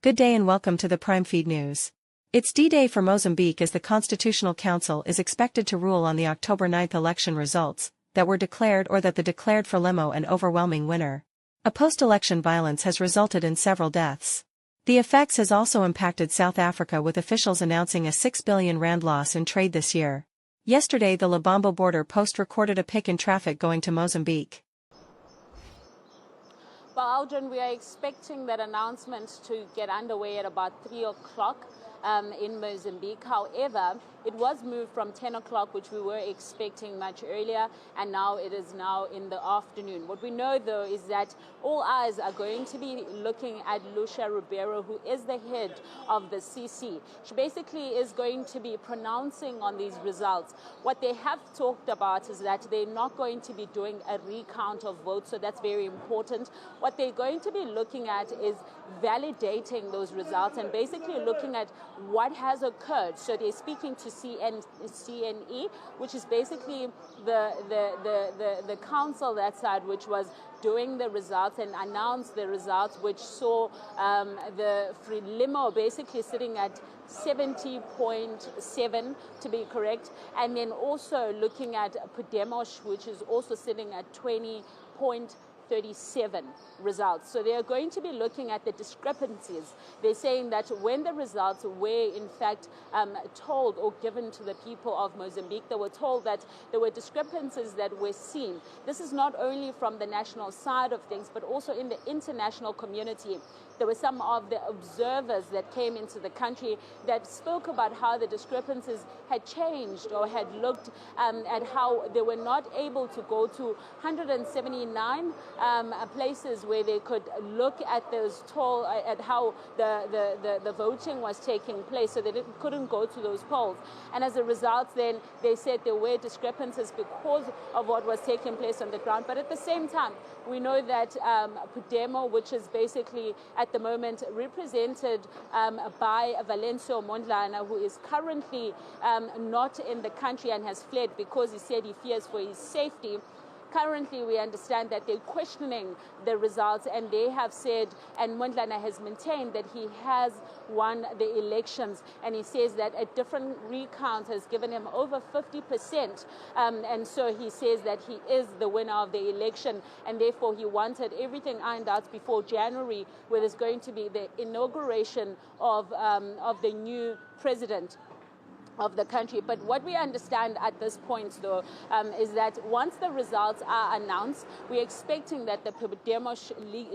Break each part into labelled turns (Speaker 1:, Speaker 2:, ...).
Speaker 1: Good day and welcome to the Prime Feed News. It's D-Day for Mozambique as the Constitutional Council is expected to rule on the October 9 election results that were declared or that the declared Frelimo an overwhelming winner. A post-election violence has resulted in several deaths. The effects has also impacted South Africa with officials announcing a 6 billion rand loss in trade this year. Yesterday the Lubombo border post recorded a pick in traffic going to Mozambique.
Speaker 2: Well, Aldrin, we are expecting that announcement to get underway at about 3 o'clock in Mozambique. However, it was moved from 10 o'clock, which we were expecting much earlier, and now it is now in the afternoon. What we know, though, is that all eyes are going to be looking at Lucia Ribeiro, who is the head of the CC. She basically is going to be pronouncing on these results. What they have talked about is that they're not going to be doing a recount of votes, so that's very important. What they're going to be looking at is validating those results and basically looking at what has occurred. So they're speaking to CNE, which is basically the council that side, which was doing the results and announced the results, which saw the Frelimo basically sitting at 70.7 to be correct, and then also looking at Podemos, which is also sitting at 20.37 results. So they are going to be looking at the discrepancies. They're saying that when the results were in fact told or given to the people of Mozambique, they were told that there were discrepancies that were seen. This is not only from the national side of things, but also in the international community. There were some of the observers that came into the country that spoke about how the discrepancies had changed or had looked at how they were not able to go to 179 places where they could look at those at how the voting was taking place, so they couldn't go to those polls. And as a result, then they said there were discrepancies because of what was taking place on the ground. But at the same time, we know that Podemo, which is basically at the moment represented by Valencio Mondlane, who is currently not in the country and has fled because he said he fears for his safety. Currently, we understand that they're questioning the results, and they have said, and Mondlane has maintained that he has won the elections, and he says that a different recount has given him over 50%, and so he says that he is the winner of the election, and therefore he wanted everything ironed out before January, where there's going to be the inauguration of the new president of the country. But what we understand at this point, though, is that once the results are announced, we're expecting that the Podemos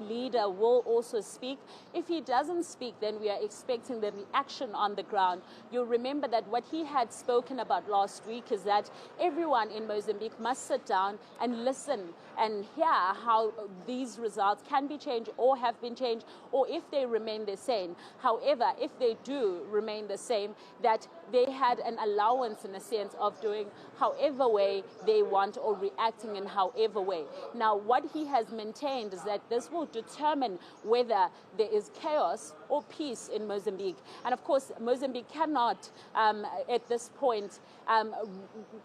Speaker 2: leader will also speak. If he doesn't speak, then we are expecting the reaction on the ground. You'll remember that what he had spoken about last week is that everyone in Mozambique must sit down and listen and hear how these results can be changed or have been changed, or if they remain the same. However, if they do remain the same, that they had an allowance in a sense of doing however way they want or reacting in however way. Now, what he has maintained is that this will determine whether there is chaos or peace in Mozambique. And of course, Mozambique cannot, at this point,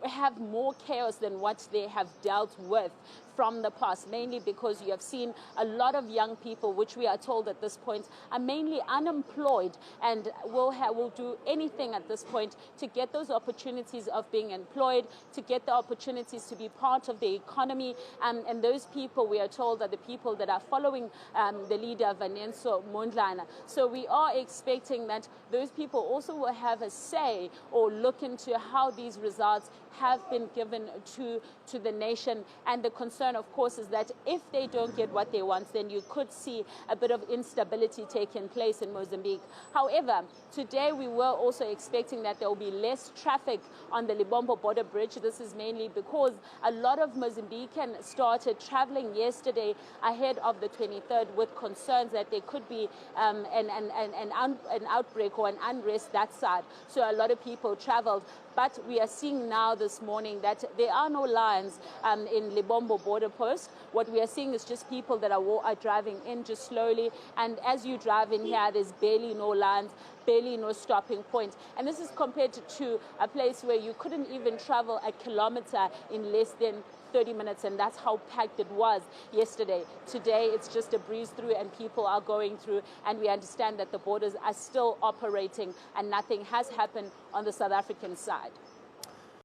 Speaker 2: have more chaos than what they have dealt with from the past, mainly because you have seen a lot of young people, which we are told at this point are mainly unemployed and will do anything at this point to get those opportunities of being employed, to get the opportunities to be part of the economy. And those people, we are told, are the people that are following the leader, Valencio Mondlane. So we are expecting that those people also will have a say or look into how these results have been given to the nation. And the concern, of course, is that if they don't get what they want, then you could see a bit of instability taking place in Mozambique. However, today we were also expecting that there will be less traffic on the Lubombo border bridge. This is mainly because a lot of Mozambicans started traveling yesterday ahead of the 23rd with concerns that there could be an outbreak or an unrest that side. So a lot of people traveled. But we are seeing now this morning that there are no lines in Lubombo border post. What we are seeing is just people that are driving in just slowly. And as you drive in here, there's barely no lines, barely no stopping point. And this is compared to a place where you couldn't even travel a kilometer in less than 30 minutes, and that's how packed it was yesterday. Today, it's just a breeze through, and people are going through, and we understand that the borders are still operating, and nothing has happened on the South African side.